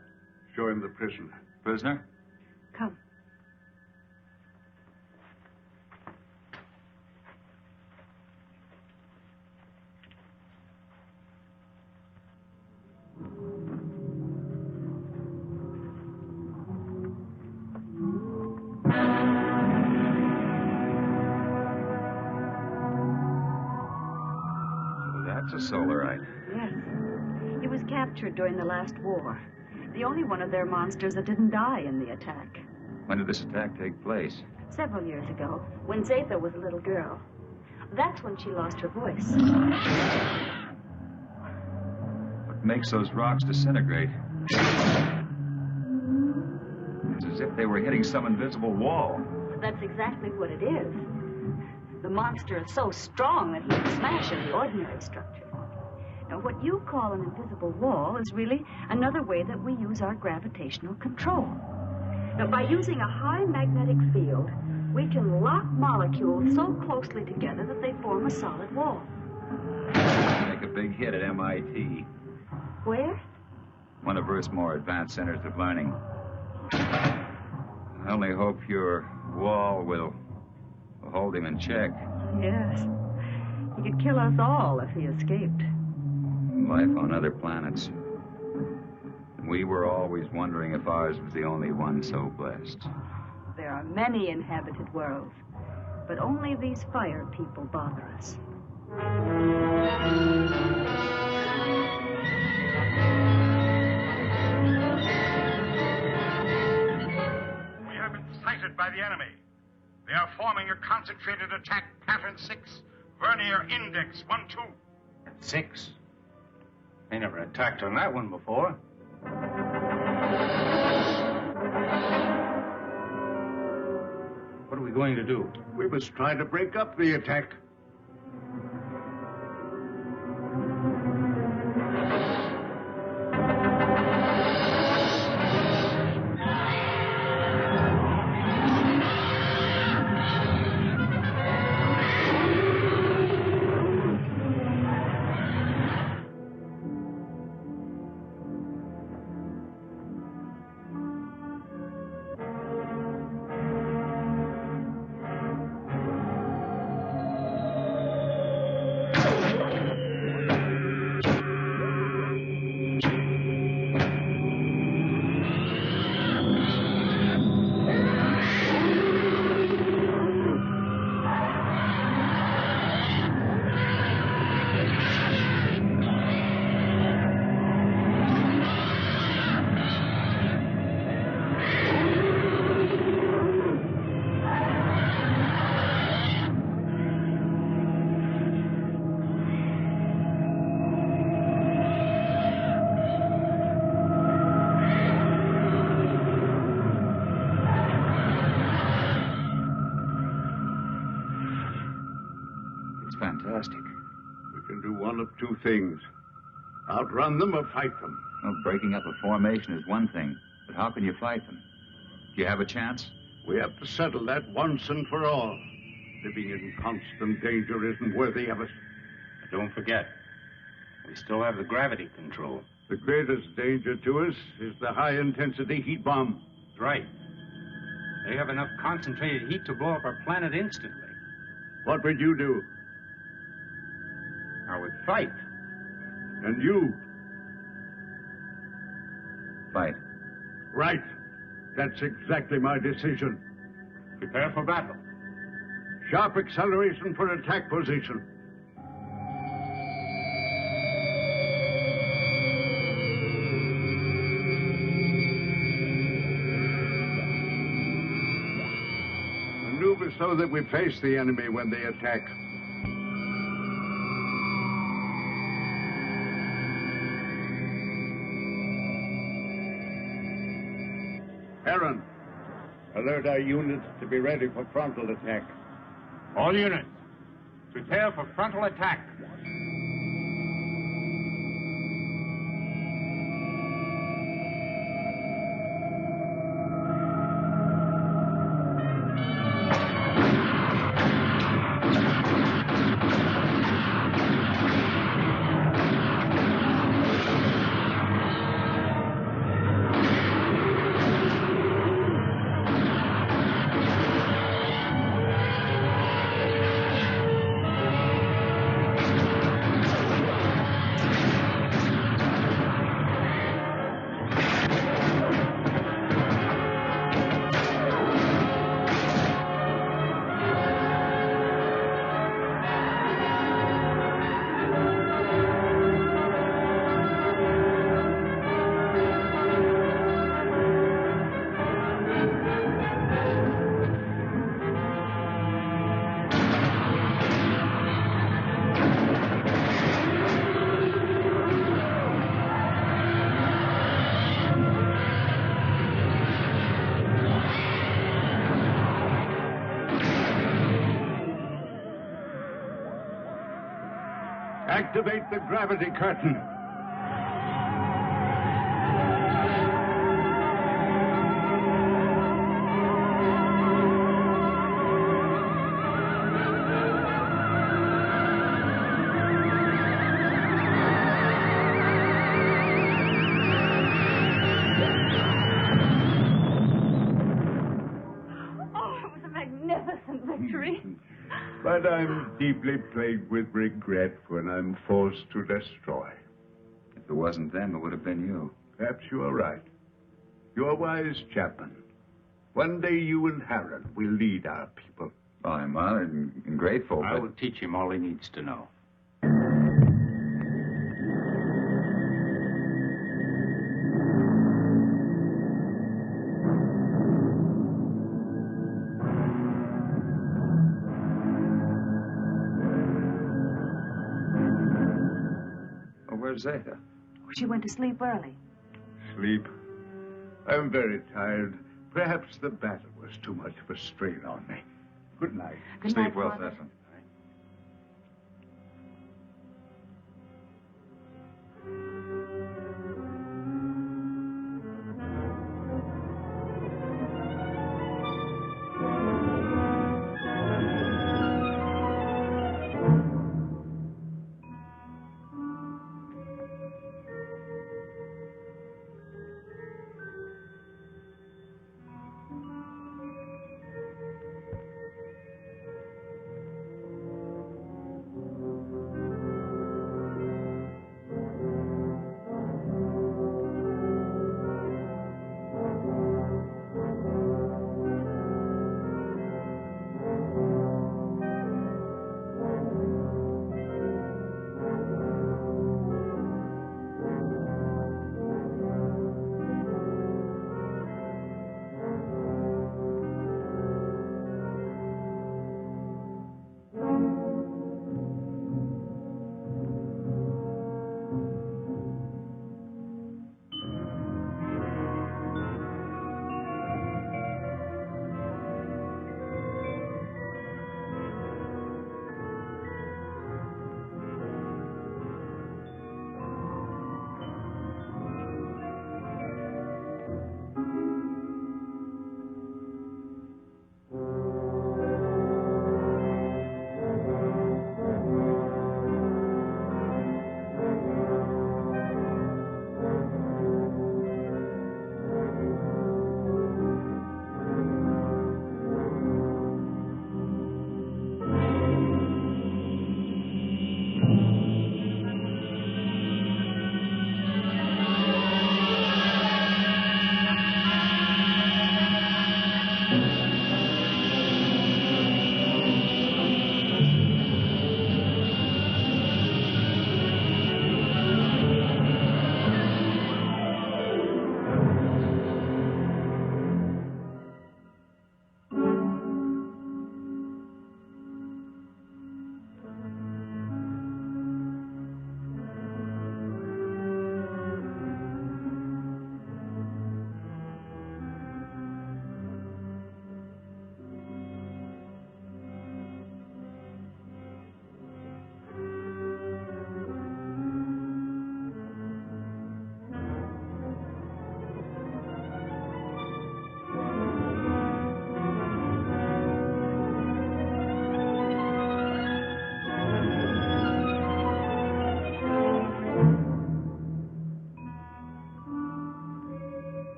show him the prisoner. Prisoner? Come. That's a Solarite. Yes. He was captured during the last war. The only one of their monsters that didn't die in the attack. When did this attack take place? Several years ago, when Zatha was a little girl. That's when she lost her voice. What makes those rocks disintegrate? It's as if they were hitting some invisible wall. That's exactly what it is. The monster is so strong that he can smash any ordinary structure. Now, what you call an invisible wall is really another way that we use our gravitational control. Now, by using a high magnetic field, we can lock molecules so closely together that they form a solid wall. Make a big hit at MIT. Where? One of Earth's more advanced centers of learning. I only hope your wall will hold him in check. Yes. He could kill us all if he escaped. Life on other planets. We were always wondering if ours was the only one so blessed. There are many inhabited worlds, but only these fire people bother us. We have been sighted by the enemy. They are forming a concentrated attack pattern 6, vernier index 1-2. 6? They never attacked on that one before. What are we going to do? We must try to break up the attack. Fantastic. We can do one of two things. Outrun them or fight them. Well, breaking up a formation is one thing, but how can you fight them? Do you have a chance? We have to settle that once and for all. Living in constant danger isn't worthy of us. But don't forget, we still have the gravity control. The greatest danger to us is the high-intensity heat bomb. That's right. They have enough concentrated heat to blow up our planet instantly. What would you do? I would fight. And you? Fight. Right. That's exactly my decision. Prepare for battle. Sharp acceleration for attack position. Maneuver so that we face the enemy when they attack. Aaron, Alert our units to be ready for frontal attack. All units, prepare for frontal attack. Activate the gravity curtain. Oh, it was a magnificent victory. But I'm deeply plagued with regret when I'm forced to destroy. If it wasn't them, it would have been you. Perhaps you are right. You're wise, Chapman. One day you and Harold will lead our people. Well, I'm honored and grateful, I but... will teach him all he needs to know. Where's Zeta? She went to sleep early. Sleep. I'm very tired. Perhaps the battle was too much of a strain on me. Good night. Good Sleep night, well, Father. Zeta.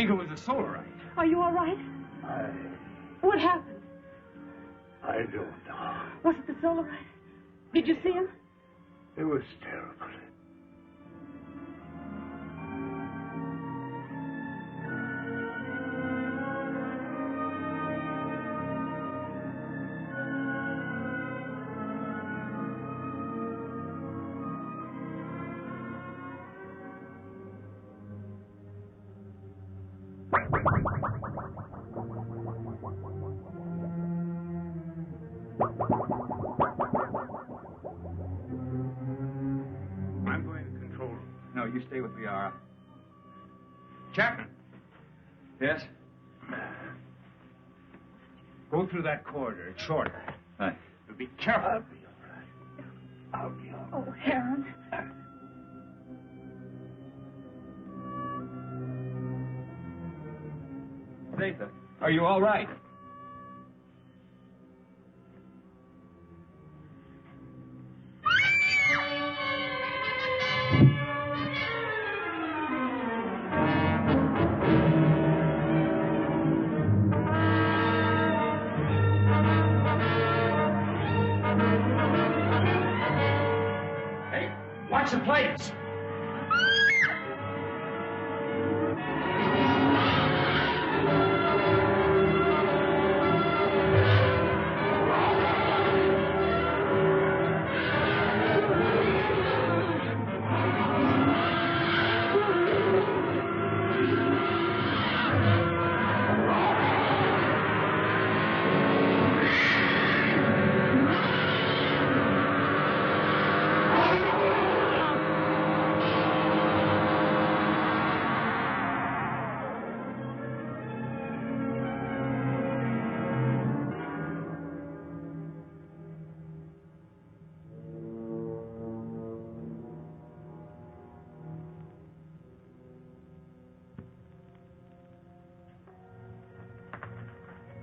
think it was a solarite. Are you all right? What happened? I don't know. Was it the solarite? Did you see him? It was terrible. I'm going to control room. No, you stay with Liara. Chapman. Yes? Go through that corridor. It's shorter. Right. But be careful. I'll be all right. Oh, Heron. Zatha, are you all right? Hey, watch the plates.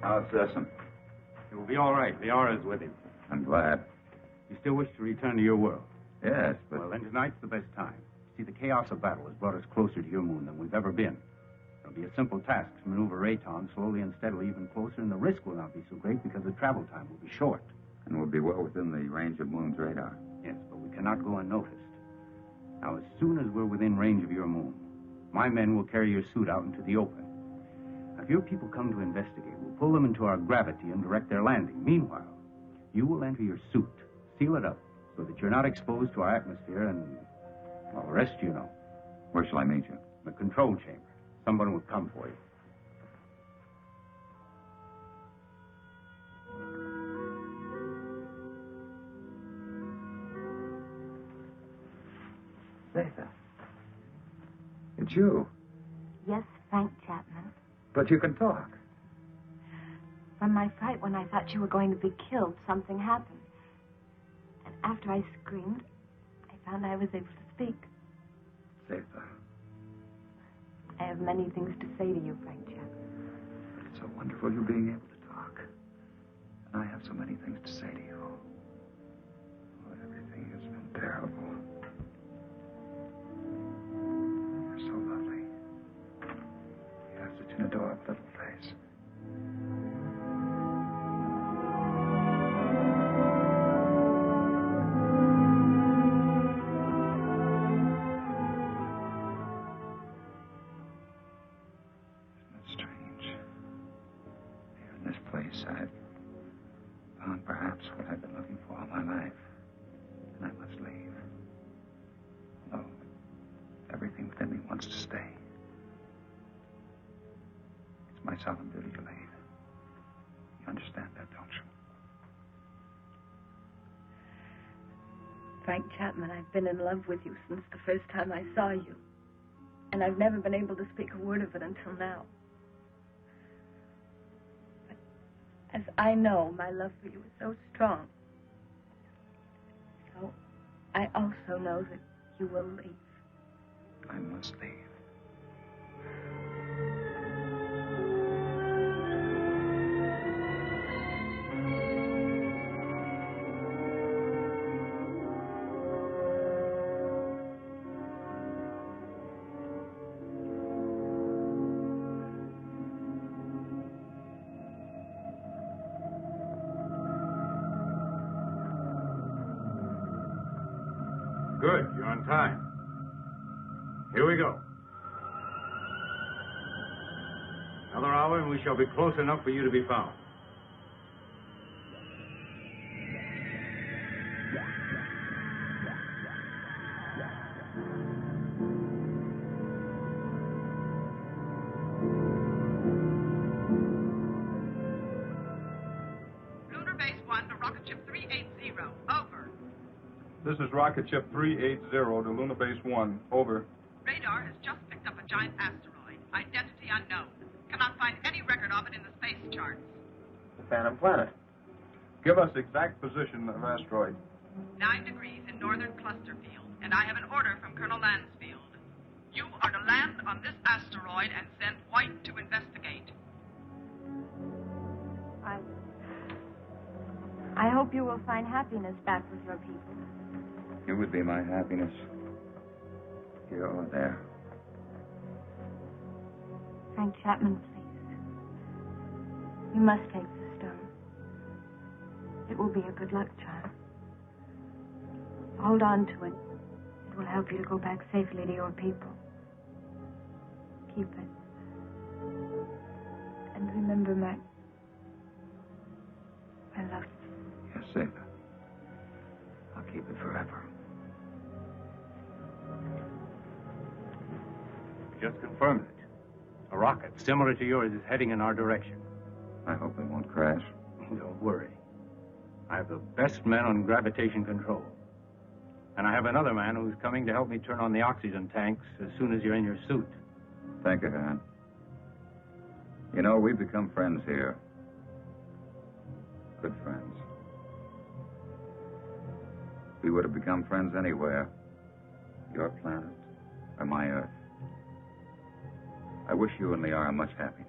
How's Sessom? You'll be all right. Liara's with him. I'm glad. You still wish to return to your world? Yes, but... Well, then tonight's the best time. See, the chaos of battle has brought us closer to your moon than we've ever been. It'll be a simple task to maneuver Rayton slowly and steadily even closer, and the risk will not be so great because the travel time will be short. And we'll be well within the range of Moon's radar. Yes, but we cannot go unnoticed. Now, as soon as we're within range of your moon, my men will carry your suit out into the open. Now, if your people come to investigate, we'll pull them into our gravity and direct their landing. Meanwhile, you will enter your suit, seal it up, so that you're not exposed to our atmosphere, and, well, the rest you know. Where shall I meet you? The control chamber. Someone will come for you. Zatha. It's you. Yes, Frank Chapman. But you can talk. From my fright when I thought you were going to be killed, something happened. And after I screamed, I found I was able to speak. Zatha. I have many things to say to you, Frank Chapman. It's so wonderful you being able to talk. And I have so many things to say to you. Oh, everything has been terrible. You're so lovely. You have such an adorable little face. I've found perhaps what I've been looking for all my life. And I must leave. Although everything within me wants to stay. It's my solemn duty to leave. You understand that, don't you? Frank Chapman, I've been in love with you since the first time I saw you. And I've never been able to speak a word of it until now. As I know, my love for you is so strong. So, I also know that you will leave. I must leave. on time. Here we go. Another hour and we shall be close enough for you to be found. Lunar Base 1 to Rocket Ship 380. Over. This is Rocket Ship 380 to Lunar Base 1. Over. Radar has just picked up a giant asteroid. Identity unknown. Cannot find any record of it in the space charts. The Phantom Planet. Give us exact position of asteroid. 9 degrees in northern cluster field, and I have an order from Colonel Lansfield. You are to land on this asteroid and send White to investigate. I hope you will find happiness back with your people. You would be my happiness. Here or there. Frank Chapman, please. You must take the stone. It will be a good luck charm. Hold on to it. It will help you to go back safely to your people. Keep it. And remember, Mac, I love you. Yes, Zeta. I'll keep it forever. Just confirmed it. A rocket similar to yours is heading in our direction. I hope it won't crash. Don't worry. I have the best men on gravitation control. And I have another man who's coming to help me turn on the oxygen tanks as soon as you're in your suit. Thank you, Han. You know, we've become friends here. Good friends. We would have become friends anywhere. Your planet or my Earth. I wish you and Liara much happiness.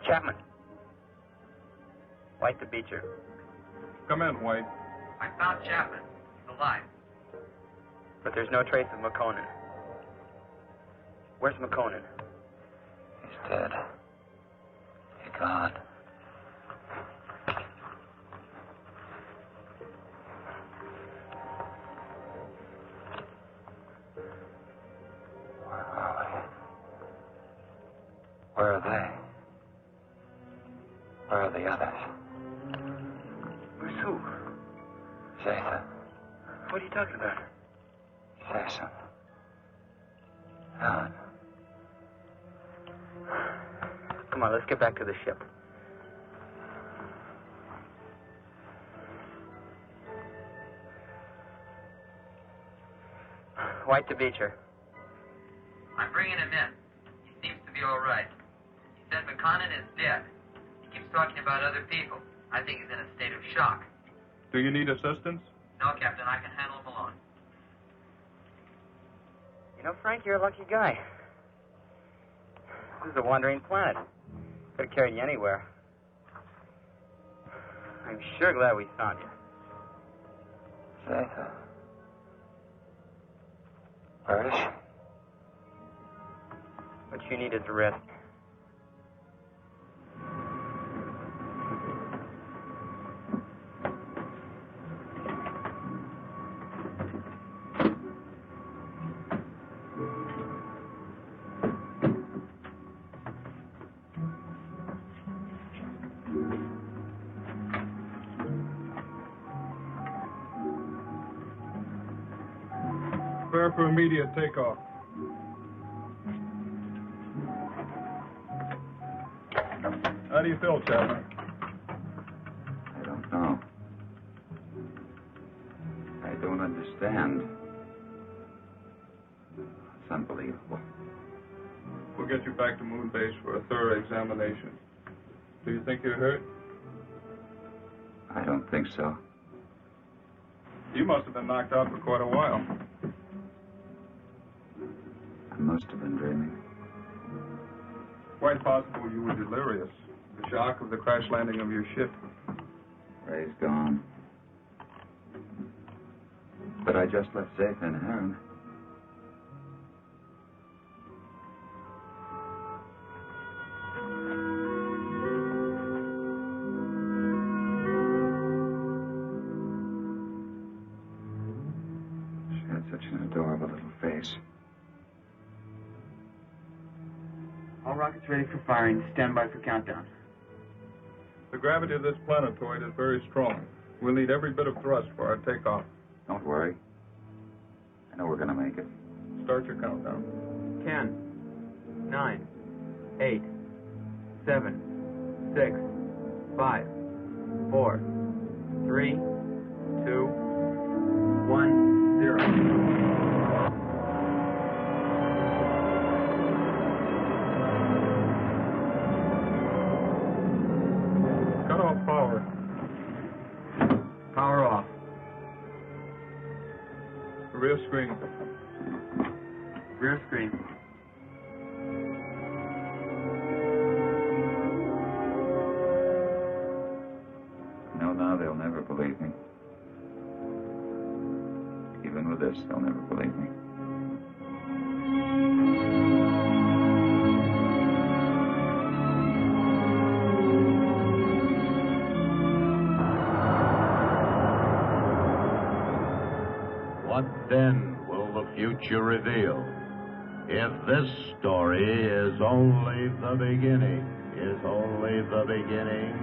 Chapman. White to Beecher. Come in, White. I found Chapman. He's alive. But there's no trace of McConan. Where's McConan? He's dead. He's gone. Where are we? Where are they? Where are the others? Who's who? Zeta. What are you talking about? Jason. Helen. Come on, let's get back to the ship. White to Beecher. I'm bringing him in. He seems to be all right. He said McConan is dead. He keeps talking about other people. I think he's in a state of shock. Do you need assistance? No, Captain, I can handle him alone. You know, Frank, you're a lucky guy. This is a wandering planet. Could have carried you anywhere. I'm sure glad we found you. Zeta. Where is she? What you need is a rest. for immediate takeoff. How do you feel, Chapman? I don't know. I don't understand. It's unbelievable. We'll get you back to Moon Base for a thorough examination. Do you think you're hurt? I don't think so. You must have been knocked out for quite a while. I must have been dreaming. Quite possible you were delirious. The shock of the crash landing of your ship. Ray's gone. But I just left Zeta and Heron. She had such an adorable little face. All rockets ready for firing. Stand by for countdown. The gravity of this planetoid is very strong. We'll need every bit of thrust for our takeoff. Don't worry. I know we're going to make it. Start your countdown. 10, 9, 8, 7, 6, 5, 4, 3, 2, 1, 0. Power. Power off. Rear screen. Rear screen. No, now they'll never believe me. Even with this, they'll never believe me. What then will the future reveal? If this story is only the beginning, only the beginning.